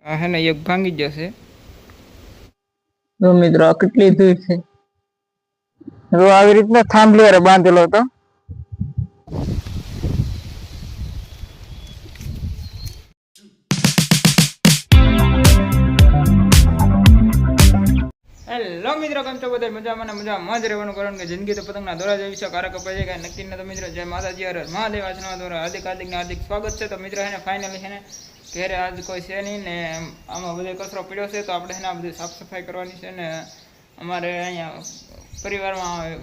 હે ને એક ભાંગી જશે. તો મિત્રો કેટલી ધૂળ છે. જો આવી રીતના થાંભલી બાંધેલો હતો. હેલો મિત્રો, કેમ છો બધા? મજામાં જ રહેવાનું, કારણ કે જિંદગી તો પતંગના દોરા જેવી છે. કારક કપાઈ જાય નક્કી ને. તો મિત્રો જય માતાજી, હર મહાદેવ. આજના દોરા હાર્દિક સ્વાગત છે. તો મિત્રો એને ફાઇનલી છે ને ઘેરે આજ કોઈ છે નહીં ને આમાં બધો કચરો પડ્યો છે, તો આપણે એને બધી સાફ સફાઈ કરવાની છે. ને અમારે અહીંયા પરિવારમાં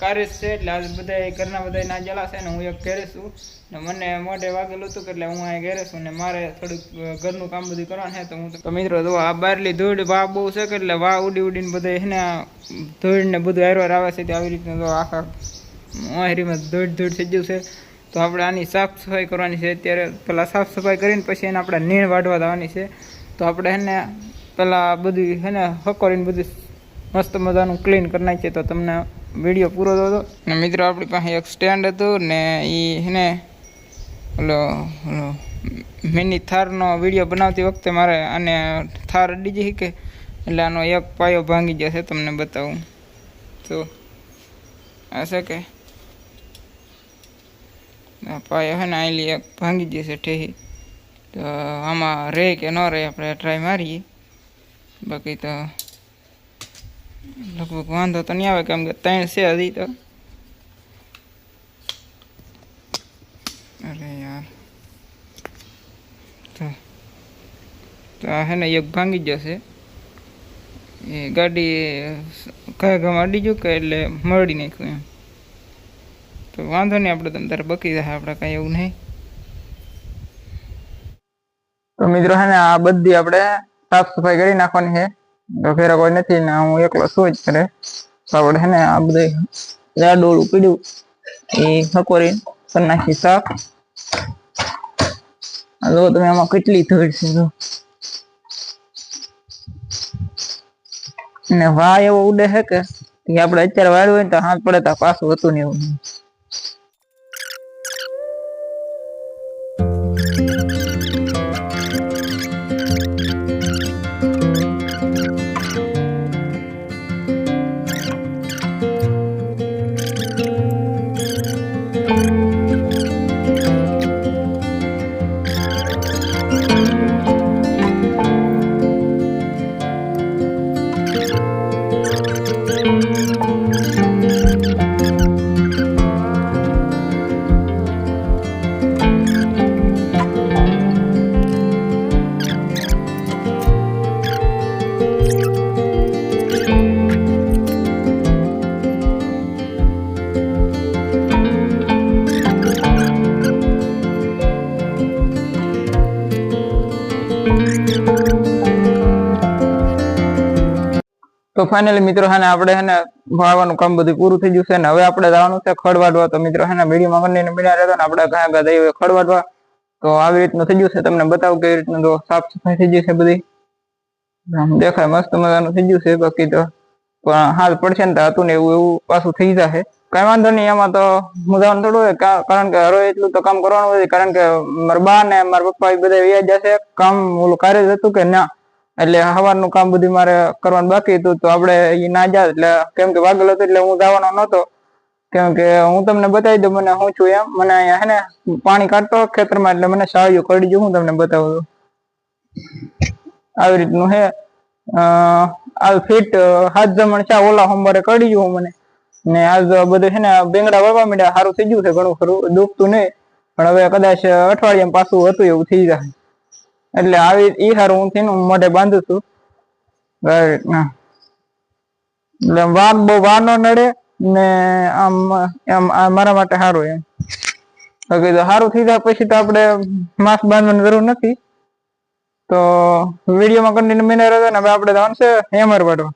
કાર્ય છે, એટલે આજ બધા ઘરના બધા ના જલા છે ને હું એક ઘેરે છું ને મને મોઢે વાગેલું હતું, એટલે હું અહીંયા ઘેરે છું ને મારે થોડુંક ઘરનું કામ બધું કરવાનું છે. તો હું તો મિત્રો જો આ બારલી ધૂળ વાહ બહુ છે, એટલે વાહ ઉડીને બધા એને ધૂળ ને બધું હારવાર આવે છે. આવી રીતના તો આખા મોહરીમાં ધૂળ થઈ ગયું છે. તો આપણે આની સાફ સફાઈ કરવાની છે. અત્યારે પહેલાં સાફ સફાઈ કરીને પછી એને આપણે નીણ વાઢવા દેવાની છે. તો આપણે એને પહેલાં બધું એને હકોરીને બધું મસ્ત મજાનું ક્લીન કરી નાખીએ. તો તમને વિડીયો પૂરો થતો ને મિત્રો આપણી પાસે એક સ્ટેન્ડ હતું ને એ એને ઓલો મિની થારનો વિડીયો બનાવતી વખતે મારે આને થાર અડી જઈ કે એટલે આનો એક પાયો ભાંગી જશે. તમને બતાવું તો આ છે કે પાયો છે ને આયલી એક ભાંગી જશે ઠેહી. તો આમાં રહે કે ન રહે આપણે ટ્રાય મારીએ. બાકી તો લગભગ વાંધો તો નહીં આવે, કેમ કે 3 છે હજી તો. અરે યાર, તો આ છે ને એક ભાંગી જશે. એ ગાડી કયા ગામ અડી ગયું કે એટલે મરડી નાખ્યું એમ. તો વાંધો નહીં, આપણે તમે તારે બકી જાય, આપણે કાંઈ એવું નહીં. તો મિત્રો હે ને આ બધી આપણે સાફ સફાઈ કરી નાખવાની છે. તો ફેર કોઈ નથી ને હું એકલો છું જ કરે. તો આપણે હે ને આ બધું રાડોળું પીડ્યું એ હકોરી કરી નાખી સાફ. જો તમે આમાં કેટલી ધૂળ છે જો. ને વાહ એવો ઉડે છે કે આપણે અત્યારે વાળ્યું હોય ને તો હાથ પડે તો પાછું હતું ને એવું. તો ફાઇનલી મિત્રો હે ને આપણે હે ને વાળવાનું કામ બધું પૂરું થઈ ગયું છે ને હવે આપણે જવાનું છે ખડ વાઢવા. તો મિત્રો હે ને વિડીયોમાં કન્ટિન્યુ બન્યા રહેતા ને આપણે ઘણા બધા જઈએ ખડ વાઢવા. તો આવી રીતનું થઈ ગયું છે, તમને બતાવું કેવી રીતનું તો સાફ સફાઈ થઈ ગઈ છે બધી. દેખાય મસ્ત મજાનું થઈ ગયું છે. બાકી તો પણ હાલ પડશે ને તો હતું ને એવું પાછું થઈ જશે. કઈ વાંધો નહીં, એમાં તો મજાનું થોડું હોય, કારણ કે હરો એટલું તો કામ કરવાનું હોય. કારણ કે મારા બા ને મારા પપ્પા એ બધા વ્યાજ જશે કામ ઓલું કાર્ય જ હતું કે ના, એટલે સવારનું કામ બધું મારે કરવાનું બાકી હતું. તો આપણે એ ના જાય એટલે કેમ કે વાગેલો હતો એટલે હું જવાનો નહોતો. કેમ કે હું તમને બતાવી દઉં મને હું છું એમ. મને અહીંયા હે ને પાણી કાઢતો ખેતરમાં એટલે મને સાળિયું કરી દઉં. હું તમને બતાવું આવી રીતનું હે. આ ફીટ 7 જમણ ચા ઓલા સોમવારે કરી દઉં મને. ને આજ બધું છે ને બેંગડા વાળવા માંડ્યા. સારું થઈ ગયું છે, ઘણું ખરું દુખતું નહીં. પણ હવે કદાચ અઠવાડિયામાં પાછું હતું એવું થઈ જાય. એટલે આવી ઈ સારું હું થઈને મોઢે બાંધું છું. એટલે વાર નો નડે ને આમ એમ મારા માટે સારું એમ. બાકી તો સારું થઈ જાય પછી તો આપણે માસ્ક બાંધવાની જરૂર નથી. તો વિડીયોમાં કન્ટિન્યુ બન્યા રહેજો ને હવે આપણે જવાનું છે હેમર વાળવા.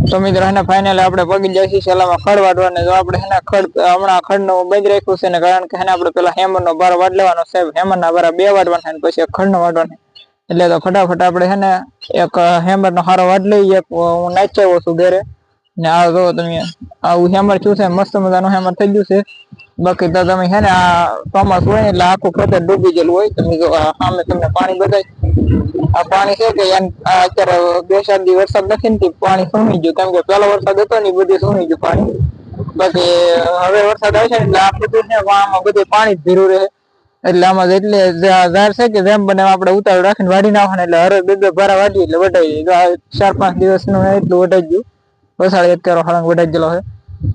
તો મિત્રો એને ફાઇનલ આપણે પગી જઈશું સેલામાં ખડ વાઢવાને. જો આપણે એને ખડ હમણાં ખડનું બંધ રાખ્યું છે ને, કારણ કે એને આપણે પેલા હેમરનો ભારો વાઢ લેવાનો છે. હેમરના ભારા 2 વાઢવાના ને પછી ખડનો વાઢવાનો. એટલે તો ફટાફટ આપણે છે ને એક હેમરનો હારો વાઢ લઈ. એક હું નાચ્યો છું ઘરે ને આ જો તમે આવું હેમર થયું છે, મસ્ત મજાનું હેમર થઈ ગયું છે. બાકી તો તમે છે ને આ ચોમાસું હોય ને એટલે આખું ખેતર ડૂબી ગયેલું હોય. તમે જો સામે તમને પાણી બતાય, આ પાણી છે કે અત્યારે 2-4 દિવસ વરસાદ નથી ને પાણી સૂમી ગયું, કેમ કે પેલો વરસાદ હતો ને બધું સૂમી ગયું પાણી. બાકી હવે વરસાદ આવશે એટલે આ બધું છે આમાં બધું પાણી જ ભીરું રહે. એટલે આમાં એટલે ઝાડ છે કે જેમ બને આપણે ઉતાર રાખીને વાડી નાખવાના, એટલે હરે 2-2 ભારા વાડી એટલે વઢાઈ જાય. 4-5 દિવસનું એટલું વઢાઈ ગયું, વસાડે અત્યારે હળંગ વઢાઈ ગયેલો છે.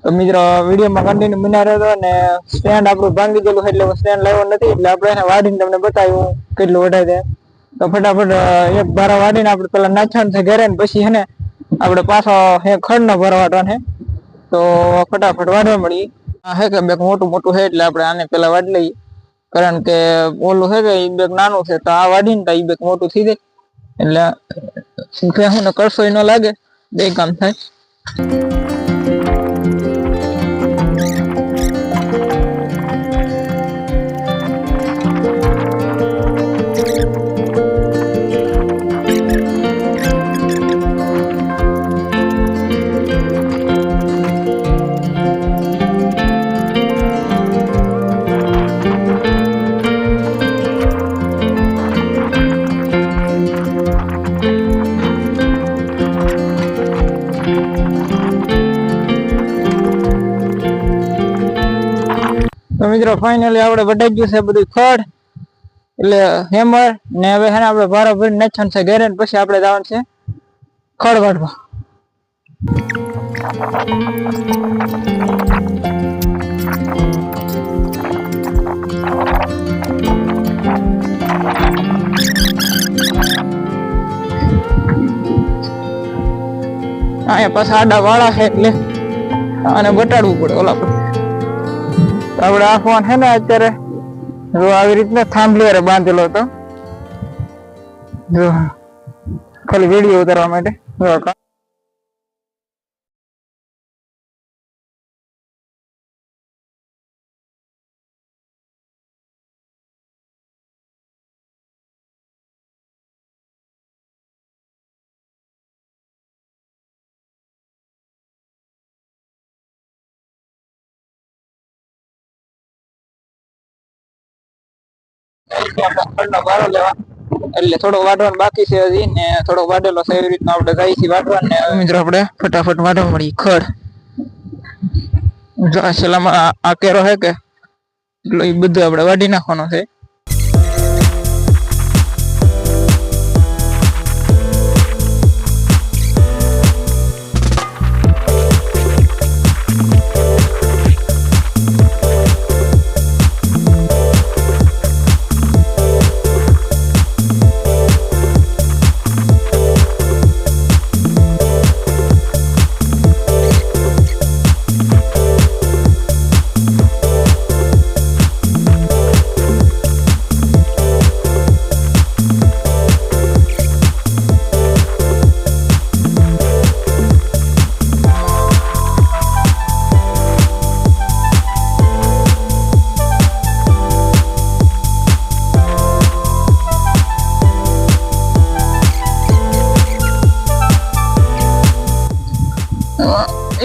તો મિત્રો વિડીયોમાં કન્ટિન્યુ બના રહ્યો અને સ્ટેન્ડ આપણું ભાંગી ગયેલું એટલે સ્ટેન્ડ લાવ્યો નથી, એટલે આપણે એને વાડીને તમને બતાવ્યું કેટલું વઢાઈ દે. તો ફટાફટ એક ભારા વાડીને આપણે પેલા નાખવાનું છે ઘરે, ને પછી છે ને આપણે પાછો ખડનો ભારો વાટવાનો છે. તો ફટાફટ વાઢવા મળી. આ છે કે બેક મોટું છે એટલે આપણે આને પેલા વાડી લઈએ, કારણ કે ઓલું છે કે ઈ બેક નાનું છે, તો આ વાડીને તો ઈ બેક મોટું થઈ જાય એટલે હું ને કરશો ન લાગે, બે કામ થાય. તો મિત્રો ફાઇનલી આપણે વઢાઈ ગયું છે બધું ખડ, એટલે હેમર ને હવે છે ને આપણે ભારો ભરીને નાખવાનું છે ઘરે, પછી આપણે જવાનું છે ખડ વાઢવા. અહીંયા પાછા આડા વાળા છે એટલે આને બટાડવું પડે ઓલા પર. આપણે આ ફોન છે ને અત્યારે જો આવી રીતના થાંભલી બાંધેલો હતો, જો ખાલી વિડીયો ઉતારવા માટે. એટલે થોડો વાઢવાનું બાકી છે હજી, ને થોડો વાઢેલો છે, એવી રીતના આપણે જાય છે વાઢવા. ને મિત્રો આપણે ફટાફટ વાઢવા મળી ખડ. છેલ્લામાં આ કેરો છે કે એટલે એ બધું આપણે વાઢી નાખવાનો છે.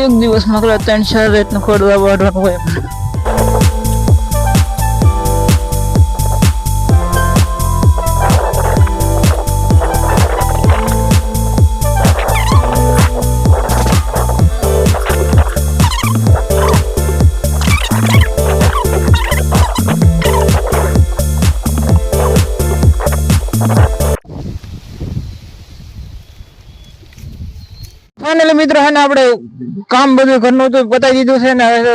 એક દિવસમાં 3-4 રેતનું ખોડવા વાઢવાનું હોય. ફાઇનલી મિત્રો છે ને આપણે કામ બધું ઘરનું તો બતાવી દીધું છે ને, હવે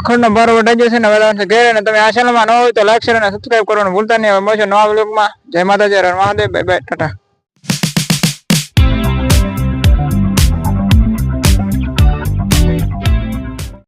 ખડનો ભારો વઢાઈ ગયો છે ને હવે ઘરે. ને તમે આ ચેનલમાં ન હોય તો લાઈક શેર અને સબસ્ક્રાઇબ કરવાનું ભૂલતા નહીં. હવે મળશે નવા બ્લોગમાં. જય માતાજી, હર મહાદેવ, બાય બાય, ટાટા.